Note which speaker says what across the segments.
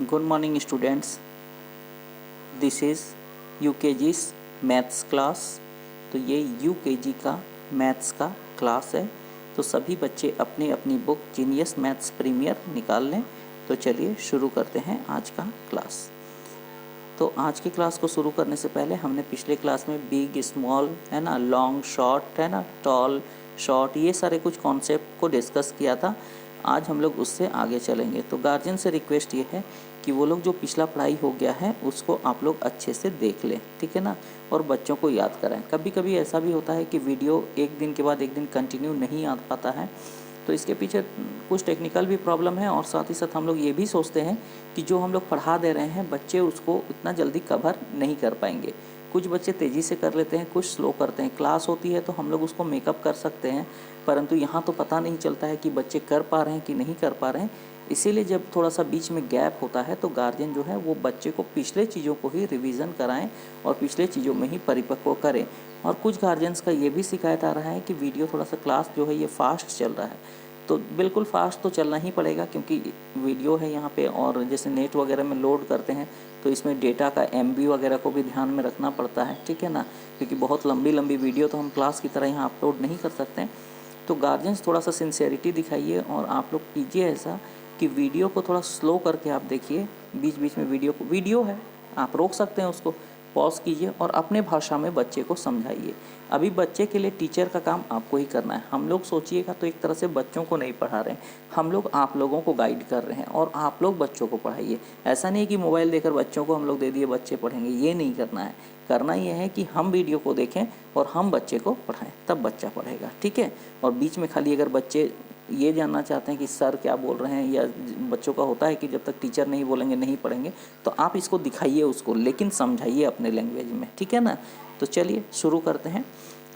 Speaker 1: Good morning students, this is UKG's maths class. तो ये UKG का मैथ्स का क्लास है। तो सभी बच्चे अपनी अपनी बुक जीनियस मैथ्स प्रीमियर निकाल लें। तो चलिए शुरू करते हैं आज का क्लास। तो आज की क्लास को शुरू करने से पहले हमने पिछले क्लास में बिग स्मॉल है ना, लॉन्ग शॉर्ट है ना, टॉल शॉर्ट, ये सारे कुछ कॉन्सेप्ट को डिस्कस किया था। आज हम लोग उससे आगे चलेंगे। तो गार्जियन से रिक्वेस्ट ये है कि वो लोग जो पिछला पढ़ाई हो गया है उसको आप लोग अच्छे से देख लें, ठीक है ना, और बच्चों को याद कराएं। कभी कभी ऐसा भी होता है कि वीडियो एक दिन के बाद एक दिन कंटिन्यू नहीं आ पाता है, तो इसके पीछे कुछ टेक्निकल भी प्रॉब्लम है। और साथ ही साथ हम लोग ये भी सोचते हैं कि जो हम लोग पढ़ा दे रहे हैं बच्चे उसको इतना जल्दी कवर नहीं कर पाएंगे। कुछ बच्चे तेज़ी से कर लेते हैं, कुछ स्लो करते हैं। क्लास होती है तो हम लोग उसको मेकअप कर सकते हैं, परंतु यहाँ तो पता नहीं चलता है कि बच्चे कर पा रहे हैं कि नहीं कर पा रहे हैं। इसीलिए जब थोड़ा सा बीच में गैप होता है तो गार्जियन जो है वो बच्चे को पिछले चीज़ों को ही रिवीजन कराएं और पिछले चीज़ों में ही परिपक्व करें। और कुछ गार्जियंस का ये भी शिकायत आ रहा है कि वीडियो थोड़ा सा क्लास जो है ये फास्ट चल रहा है। तो बिल्कुल फास्ट तो चलना ही पड़ेगा, क्योंकि वीडियो है यहाँ पे, और जैसे नेट वगैरह में लोड करते हैं तो इसमें डेटा का MB वगैरह को भी ध्यान में रखना पड़ता है, ठीक है ना, क्योंकि बहुत लंबी लंबी वीडियो तो हम क्लास की तरह यहाँ अपलोड नहीं कर सकते हैं। तो गार्जियंस थोड़ा सा सिंसेरिटी दिखाइए और आप लोग कीजिए ऐसा कि वीडियो को थोड़ा स्लो करके आप देखिए। बीच बीच में वीडियो है, आप रोक सकते हैं, उसको पॉज कीजिए और अपने भाषा में बच्चे को समझाइए। अभी बच्चे के लिए टीचर का काम आपको ही करना है। हम लोग सोचिएगा तो एक तरह से बच्चों को नहीं पढ़ा रहे हैं, हम लोग आप लोगों को गाइड कर रहे हैं और आप लोग बच्चों को पढ़ाइए। ऐसा नहीं कि मोबाइल देकर बच्चों को हम लोग दे दिए बच्चे पढ़ेंगे, ये नहीं करना है। करना ये है कि हम वीडियो को देखें और हम बच्चे को पढ़ाएं, तब बच्चा पढ़ेगा, ठीक है। और बीच में खाली अगर बच्चे ये जानना चाहते हैं कि सर क्या बोल रहे हैं, या बच्चों का होता है कि जब तक टीचर नहीं बोलेंगे नहीं पढ़ेंगे, तो आप इसको दिखाइए उसको, लेकिन समझाइए अपने लैंग्वेज में, ठीक है ना। तो चलिए शुरू करते हैं।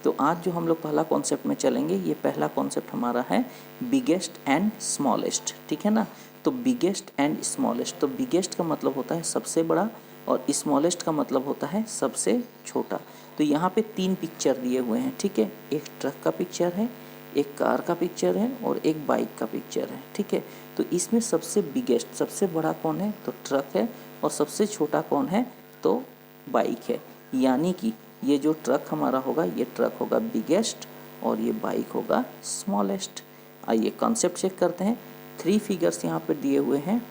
Speaker 1: तो आज जो हम लोग पहला कॉन्सेप्ट में चलेंगे, ये पहला कॉन्सेप्ट हमारा है बिगेस्ट एंड स्मॉलेस्ट, ठीक है ना। तो बिगेस्ट एंड स्मॉलेस्ट, तो बिगेस्ट का मतलब होता है सबसे बड़ा और स्मॉलेस्ट का मतलब होता है सबसे छोटा। तो यहाँ पे 3 पिक्चर दिए हुए हैं, ठीक है। एक ट्रक का पिक्चर है, एक कार का पिक्चर है और एक बाइक का पिक्चर है, ठीक है। तो इसमें सबसे बिगेस्ट, सबसे बड़ा कौन है, तो ट्रक है, और सबसे छोटा कौन है, तो बाइक है। यानी कि ये जो ट्रक हमारा होगा, ये ट्रक होगा बिगेस्ट और ये बाइक होगा स्मॉलेस्ट। आइए कॉन्सेप्ट चेक करते हैं। 3 फिगर्स यहाँ पर दिए हुए हैं,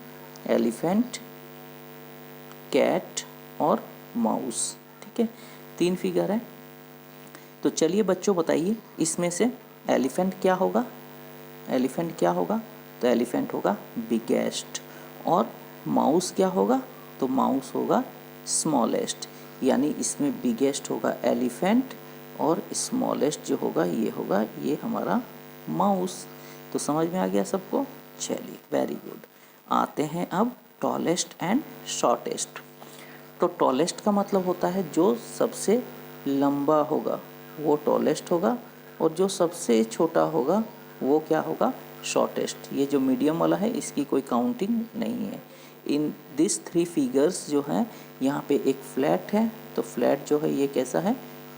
Speaker 1: एलिफेंट, कैट और माउस, ठीक है। 3 फिगर है। तो चलिए बच्चों बताइए, इसमें से एलिफेंट क्या होगा, एलिफेंट क्या होगा, तो एलिफेंट होगा बिगेस्ट। और माउस क्या होगा, तो माउस होगा स्मॉलेस्ट। यानी इसमें बिगेस्ट होगा एलिफेंट और स्मॉलेस्ट जो होगा ये हमारा माउस। तो समझ में आ गया सबको, चलिए वेरी गुड। आते हैं अब टॉलेस्ट एंड शॉर्टेस्ट। तो टॉलेस्ट का मतलब होता है जो सबसे लंबा होगा वो टॉलेस्ट होगा, और जो सबसे छोटा होगा वो क्या होगा, शॉर्टेस्ट। ये जो मीडियम वाला है इसकी कोई काउंटिंग नहीं है। इन दिस 3 फिगर्स जो हैं, यहाँ पे एक फ्लैट है, तो फ्लैट जो है ये कैसा है,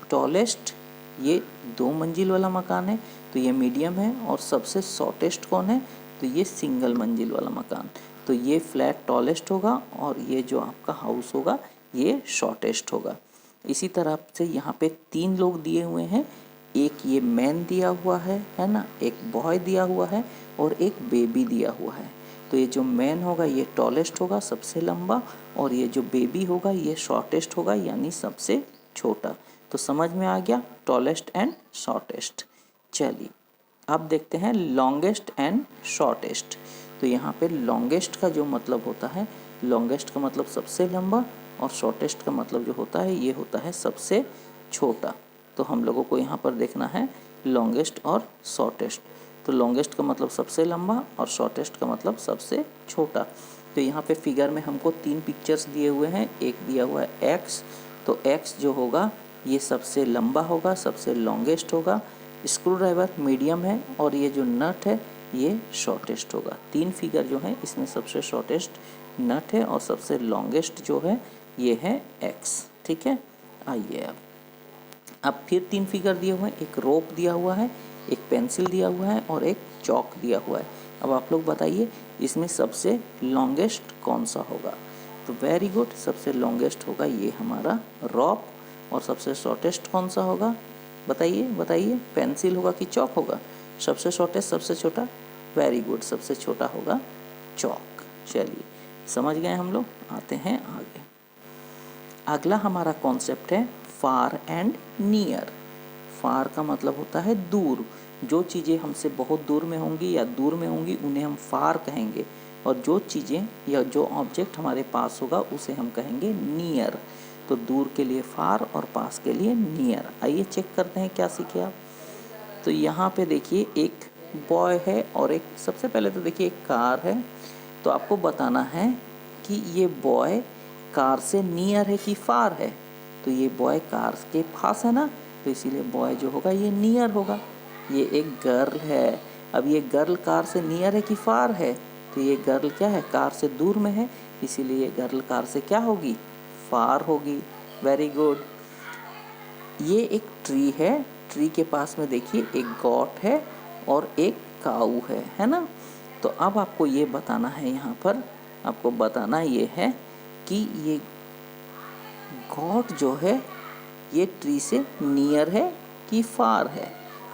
Speaker 1: टॉलेस्ट। ये 2 मंजिल वाला मकान है तो ये मीडियम है। और सबसे शॉर्टेस्ट कौन है, तो ये सिंगल मंजिल वाला मकान। तो ये फ्लैट टॉलेस्ट होगा और ये जो आपका हाउस होगा ये शॉर्टेस्ट होगा। इसी तरह से यहाँ पे 3 लोग दिए हुए हैं, एक ये मैन दिया हुआ है ना, एक बॉय दिया हुआ है और एक बेबी दिया हुआ है। तो ये जो मैन होगा ये टॉलेस्ट होगा, सबसे लंबा, और ये जो बेबी होगा ये शॉर्टेस्ट होगा, यानी सबसे छोटा। तो समझ में आ गया टॉलेस्ट एंड शॉर्टेस्ट। चलिए अब देखते हैं लॉन्गेस्ट एंड शॉर्टेस्ट। तो यहाँ पे लॉन्गेस्ट का जो मतलब होता है, लॉन्गेस्ट का मतलब सबसे लंबा, और शॉर्टेस्ट का मतलब जो होता है ये होता है सबसे छोटा। तो हम लोगों को यहाँ पर देखना है लॉन्गेस्ट और शॉर्टेस्ट। तो लॉन्गेस्ट का मतलब सबसे लंबा और शॉर्टेस्ट का मतलब सबसे छोटा। तो यहाँ पे फिगर में हमको 3 पिक्चर्स दिए हुए हैं। एक दिया हुआ है एक्स, तो एक्स जो होगा ये सबसे लंबा होगा, सबसे लॉन्गेस्ट होगा। स्क्रू ड्राइवर मीडियम है और ये जो नट है ये शॉर्टेस्ट होगा। 3 फिगर जो है इसमें सबसे शॉर्टेस्ट नट है और सबसे लॉन्गेस्ट जो है ये है एक्स, ठीक है। आइए अब फिर 3 फिगर दिए हुए हैं, एक रोप दिया हुआ है, एक पेंसिल दिया हुआ है और एक चॉक दिया हुआ है। अब आप लोग बताइए इसमें सबसे लॉन्गेस्ट कौन सा होगा? तो वेरी गुड, सबसे लॉन्गेस्ट होगा ये हमारा रॉक। और सबसे शॉर्टेस्ट कौन सा होगा? बताइए बताइए, पेंसिल होगा कि चौक होगा? सबसे शॉर्टेस्ट, सबसे छोटा, वेरी गुड, सबसे छोटा होगा चौक। चलिए समझ गए हम लोग, आते हैं आगे। अगला हमारा कॉन्सेप्ट है फार एंड नियर। फार का मतलब होता है दूर, जो चीज़ें हमसे बहुत दूर में होंगी या दूर में होंगी उन्हें हम फार कहेंगे, और जो चीज़ें या जो ऑब्जेक्ट हमारे पास होगा उसे हम कहेंगे नियर। तो दूर के लिए फार और पास के लिए नियर। आइए चेक करते हैं क्या सीखे आप। तो यहाँ पे देखिए एक बॉय है और एक, सबसे पहले तो देखिए एक कार है। तो आपको बताना है कि ये बॉय कार से नियर है कि फार है। तो ये बॉय कार के पास है ना, तो इसीलिए बॉय जो होगा ये नियर होगा। ये एक गर्ल है, अब ये गर्ल कार से नियर है कि फार है? तो ये गर्ल क्या है, कार से दूर में है, इसीलिए ये गर्ल कार से क्या होगी, फार होगी। Very good. ये एक ट्री है, ट्री के पास में देखिए एक गॉट है और एक काऊ है ना। तो अब आपको ये बताना है, यहाँ पर आपको बताना ये है कि ये गॉट जो है ये ट्री से नियर है कि फार है,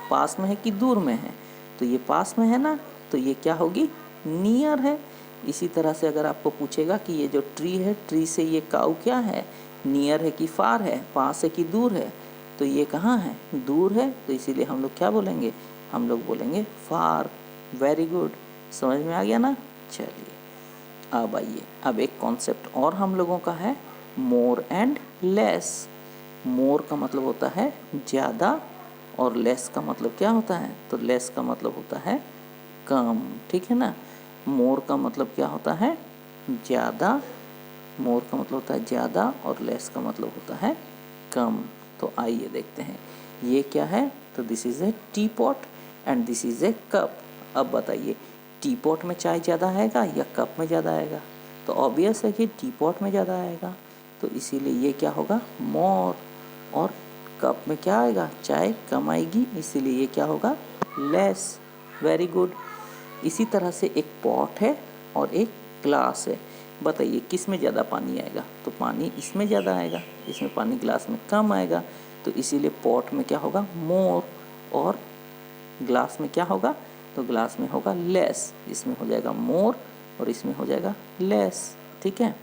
Speaker 1: पास में है कि दूर में है? तो ये पास में है ना, तो ये क्या होगी, नियर है। इसी तरह से अगर आपको पूछेगा कि ये जो ट्री है, ट्री से ये काऊ क्या है, नियर है कि फार है, पास है कि दूर है? तो ये कहाँ है, दूर है, तो इसीलिए हम लोग क्या बोलेंगे, हम लोग बोलेंगे फार। वेरी गुड, समझ में आ गया ना। चलिए अब आइए, अब एक कॉन्सेप्ट और हम लोगों का है मोर एंड लेस। मोर का मतलब होता है ज़्यादा और लेस का मतलब क्या होता है, तो लेस का मतलब होता है कम, ठीक है ना। मोर का मतलब क्या होता है, ज़्यादा, मोर का मतलब होता है ज़्यादा और लेस का मतलब होता है कम। तो आइए देखते हैं ये क्या है। तो this is A T pot and this is a cup. अब बताइए टी पॉट में चाय ज़्यादा आएगा या कप में ज़्यादा आएगा? तो ऑब्वियस है कि टी पॉट में ज़्यादा आएगा, तो इसीलिए ये क्या होगा, मोर। और कप में क्या आएगा, चाय कम आएगी, इसीलिए ये क्या होगा, लेस। Very good. इसी तरह से एक पॉट है और एक ग्लास है। बताइए किस में ज़्यादा पानी आएगा? तो पानी इसमें ज़्यादा आएगा, इसमें पानी ग्लास में कम आएगा, तो इसीलिए पॉट में क्या होगा, मोर, और ग्लास में क्या होगा, तो ग्लास में होगा लेस। इसमें हो जाएगा मोर और इसमें हो जाएगा लेस, ठीक है।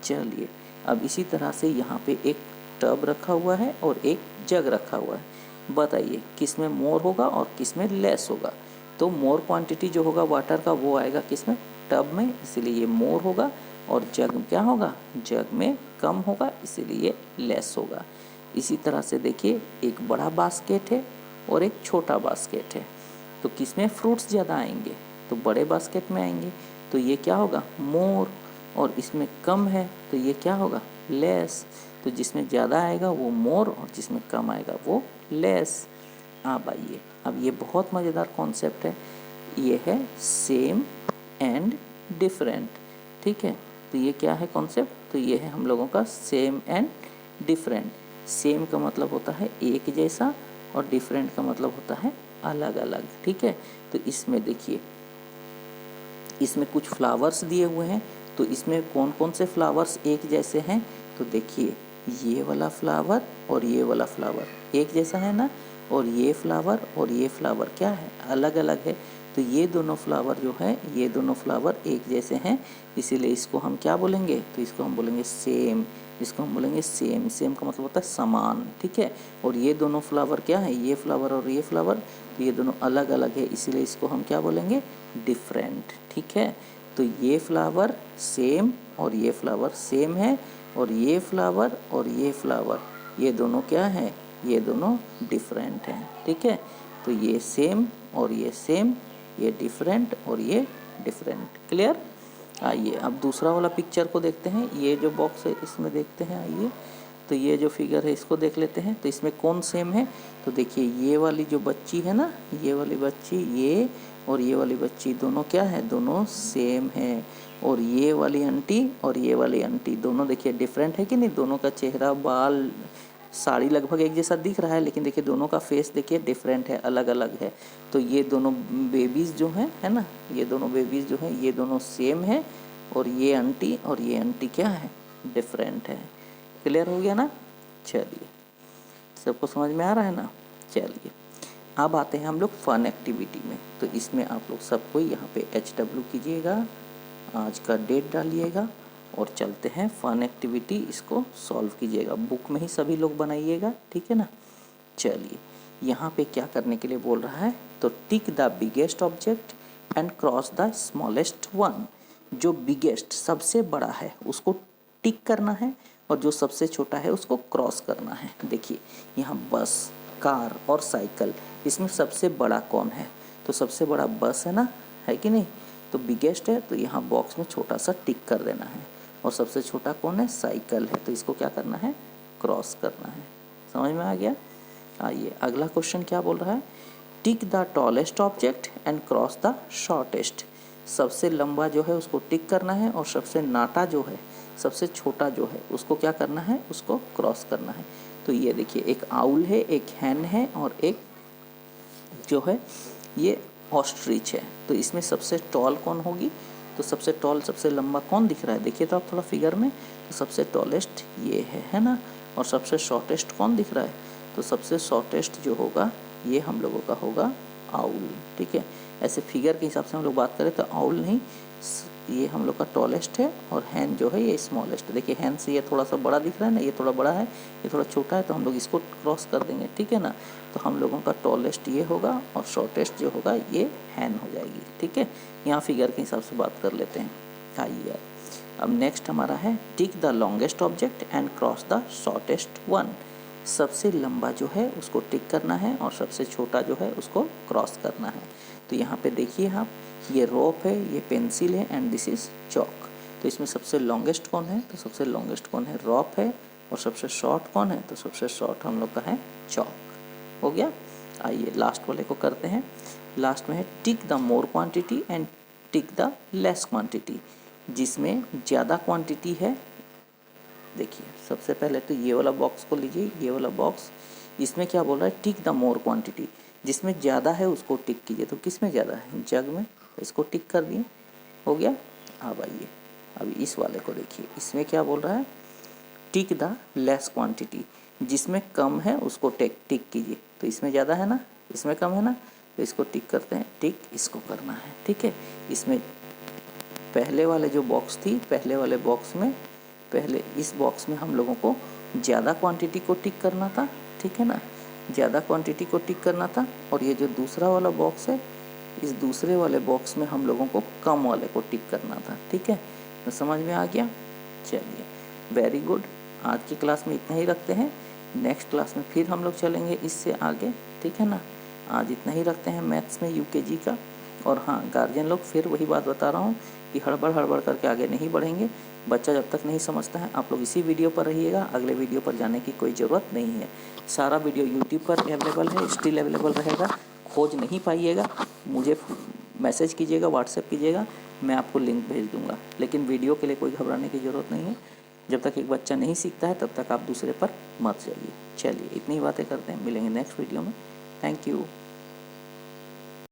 Speaker 1: चलिए अब इसी तरह से यहाँ पे एक टब रखा हुआ है और एक जग रखा हुआ है। बताइए किस में मोर होगा और किस में लेस होगा? तो मोर क्वांटिटी जो होगा वाटर का वो आएगा किस में, टब में, इसीलिए ये मोर होगा। और जग में क्या होगा, जग में कम होगा, इसीलिए लेस होगा। इसी तरह से देखिए एक बड़ा बास्केट है और एक छोटा बास्केट है। तो किस में फ्रूट्स ज़्यादा आएंगे, तो बड़े बास्केट में आएंगे, तो ये क्या होगा, मोर। और इसमें कम है तो ये क्या होगा, लेस। तो जिसमें ज़्यादा आएगा वो मोर और जिसमें कम आएगा वो लेस। अब आइए, अब ये बहुत मज़ेदार कॉन्सेप्ट है, ये है सेम एंड डिफरेंट, ठीक है। तो ये क्या है कॉन्सेप्ट, तो ये है हम लोगों का सेम एंड डिफरेंट। सेम का मतलब होता है एक जैसा और डिफरेंट का मतलब होता है अलग अलग, ठीक है। तो इसमें देखिए, इसमें कुछ फ्लावर्स दिए हुए हैं, तो इसमें कौन कौन से फ्लावर्स एक जैसे हैं? तो देखिए ये वाला फ्लावर और ये वाला फ्लावर एक जैसा है ना, और ये फ्लावर क्या है, अलग अलग है। तो ये दोनों फ्लावर जो है, ये दोनों फ्लावर एक जैसे हैं, इसीलिए इसको हम क्या बोलेंगे, तो इसको हम बोलेंगे सेम। इसको हम बोलेंगे सेम। सेम का मतलब होता है समान, ठीक है। और ये दोनों फ्लावर क्या है, ये फ्लावर और ये फ्लावर, तो ये दोनों अलग अलग है, इसीलिए इसको हम क्या बोलेंगे, डिफरेंट, ठीक है। तो ये फ्लावर सेम और ये फ्लावर सेम है, और ये फ्लावर और ये फ्लावर ये दोनों क्या हैं, ये दोनों डिफरेंट हैं, ठीक है। तो ये सेम और ये सेम, ये डिफरेंट और ये डिफरेंट। क्लियर। आइए अब दूसरा वाला पिक्चर को देखते हैं। ये जो बॉक्स है इसमें देखते हैं, आइए। तो ये जो फिगर है इसको देख लेते हैं, तो इसमें कौन सेम है? तो देखिए ये वाली जो बच्ची है ना, ये वाली बच्ची, ये और ये वाली बच्ची दोनों क्या है, दोनों सेम है। और ये वाली आंटी और ये वाली आंटी दोनों देखिए डिफरेंट है कि नहीं, दोनों का चेहरा, बाल साड़ी लगभग एक जैसा दिख रहा है, लेकिन देखिए दोनों का फेस देखिए डिफरेंट है, अलग अलग है। तो ये दोनों बेबीज़ जो हैं, है ना, ये दोनों बेबीज़ जो हैं ये दोनों सेम है, और ये आंटी क्या है, डिफरेंट है। क्लियर हो गया ना? चलिए, सबको समझ में आ रहा है ना? चलिए, अब आते हैं हम लोग फन एक्टिविटी में। तो इसमें आप लोग सबको यहाँ पे HW कीजिएगा, आज का डेट डालिएगा और चलते हैं फन एक्टिविटी, इसको सॉल्व कीजिएगा। बुक में ही सभी लोग बनाइएगा, ठीक है ना? चलिए, यहाँ पे क्या करने के लिए बोल रहा है, तो tick the biggest object and cross the smallest one. जो बिगेस्ट सबसे बड़ा है उसको टिक करना है, और जो सबसे छोटा है उसको क्रॉस करना है। देखिए यहाँ बस, कार और साइकिल, इसमें सबसे बड़ा कौन है? तो सबसे बड़ा बस है ना, है कि नहीं? तो बिगेस्ट है, तो यहाँ बॉक्स में छोटा सा टिक कर देना है। और सबसे छोटा कौन है? साइकिल है, तो इसको क्या करना है? क्रॉस करना है। समझ में आ गया? आइए अगला क्वेश्चन क्या बोल रहा है, tick the tallest object and cross the shortest. सबसे लंबा जो है उसको टिक करना है, और सबसे नाटा जो है, सबसे छोटा जो है उसको क्या करना है? उसको क्रॉस करना है। तो ये देखिए, एक आउल है, एक हैन है, और एक जो है ये ऑस्ट्रिच है। तो इसमें सबसे टॉल कौन होगी? तो सबसे टॉल, सबसे लंबा कौन दिख रहा है? देखिए तो आप थोड़ा फिगर में, तो सबसे टॉलेस्ट ये है ना? और सबसे शॉर्टेस्ट कौन दिख रहा है? तो सबसे शॉर्टेस्ट जो होगा ये हम लोगों का होगा आउल, ठीक है। ऐसे फिगर के हिसाब से हम लोग बात करें तो आउल नहीं, ये हम लोग का टॉलेस्ट है, और हैन जो है ये स्मॉलेस्ट। देखिए हैन से ये थोड़ा सा बड़ा दिख रहा है ना, ये थोड़ा बड़ा है, ये थोड़ा छोटा है, तो हम लोग इसको क्रॉस कर देंगे, ठीक है ना। तो हम लोगों का टॉलेस्ट ये होगा, और शॉर्टेस्ट जो होगा ये हैन हो जाएगी, ठीक है। यहाँ फिगर के हिसाब से बात कर लेते हैं। आइए अब नेक्स्ट हमारा है, tick the longest object and cross the shortest one. सबसे लंबा जो है उसको टिक करना है, और सबसे छोटा जो है उसको क्रॉस करना है। तो यहाँ पे देखिए आप, ये रोप है, ये पेंसिल है, एंड दिस इज़ चॉक। तो इसमें सबसे लॉन्गेस्ट कौन है? तो सबसे लॉन्गेस्ट कौन है? रोप है। और सबसे शॉर्ट कौन है? तो सबसे शॉर्ट हम लोग का है चॉक। हो गया। आइए लास्ट वाले को करते हैं। लास्ट में है, tick the more quantity and tick the less quantity. जिसमें ज़्यादा क्वांटिटी है, देखिए सबसे पहले तो ये वाला बॉक्स को लीजिए, ये वाला बॉक्स, इसमें क्या बोल रहा है? Tick the more quantity. जिसमें ज़्यादा है उसको टिक कीजिए। तो किस में ज़्यादा है? जग में, तो इसको टिक कर दिए, हो गया। अब आइए अब इस वाले को देखिए, इसमें क्या बोल रहा है? Tick the less quantity. जिसमें कम है उसको टिक कीजिए। तो इसमें ज़्यादा है ना, इसमें कम है ना, तो इसको टिक करते हैं, टिक इसको करना है, ठीक है। इसमें पहले वाले जो बॉक्स थी, पहले वाले बॉक्स में, पहले इस बॉक्स में हम लोगों को ज़्यादा क्वांटिटी को टिक करना था, ठीक है ना, ज़्यादा क्वांटिटी को टिक करना था। और ये जो दूसरा वाला बॉक्स है, इस दूसरे वाले बॉक्स में हम लोगों को कम वाले को टिक करना था, ठीक है। तो समझ में आ गया? चलिए, वेरी गुड। आज की क्लास में इतना ही रखते हैं। नेक्स्ट क्लास में फिर हम लोग चलेंगे इससे आगे, ठीक है ना। आज इतना ही रखते हैं मैथ्स में UKG का। और हाँ, गार्जियन लोग, फिर वही बात बता रहा हूँ कि हड़बड़ करके आगे नहीं बढ़ेंगे। बच्चा जब तक नहीं समझता है, आप लोग इसी वीडियो पर रहिएगा, अगले वीडियो पर जाने की कोई ज़रूरत नहीं है। सारा वीडियो यूट्यूब पर अवेलेबल है, स्टिल अवेलेबल रहेगा। खोज नहीं पाइएगा, मुझे मैसेज कीजिएगा, व्हाट्सएप कीजिएगा, मैं आपको लिंक भेज दूँगा। लेकिन वीडियो के लिए कोई घबराने की ज़रूरत नहीं है। जब तक एक बच्चा नहीं सीखता है तब तक आप दूसरे पर मत जाइए। चलिए, इतनी बातें करते हैं, मिलेंगे नेक्स्ट वीडियो में। Thank you.